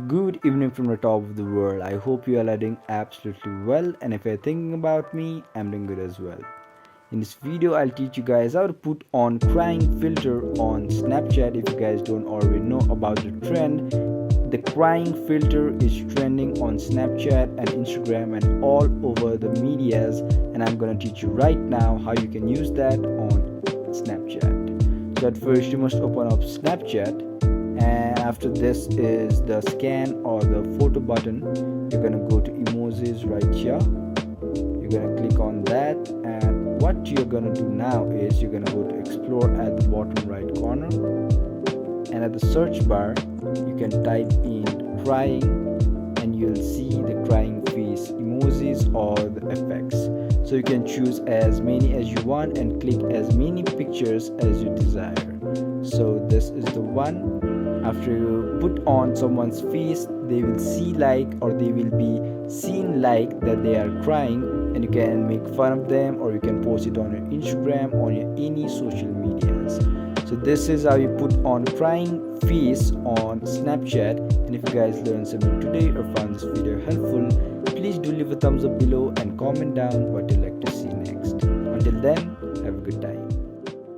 Good evening from the top of the world. I hope you all are doing absolutely well, and if you're thinking about me, I'm doing good as well. In this video, I'll teach you guys how to put on crying filter on Snapchat. If you guys don't already know about the trend, the crying filter is trending on Snapchat and Instagram and all over the medias, and I'm gonna teach you right now how you can use that on Snapchat. So at first, you must open up Snapchat, and after this is the scan or the photo button. You're gonna go to emojis right here. You're gonna click on that, and what you're gonna do now is you're gonna go to explore at the bottom right corner, and at the search bar you can type in crying, and you'll see the crying face emojis or the effects. So you can choose as many as you want and click as many pictures as you desire. So this is the one. After you put on someone's face, they will see like, or they will be seen like that they are crying, and you can make fun of them, or you can post it on your Instagram, on your any social medias. So this is how you put on crying face on Snapchat. And if you guys learned something today or found this video helpful, please do leave a thumbs up below and comment down what you'd like to see next. Until then, have a good time.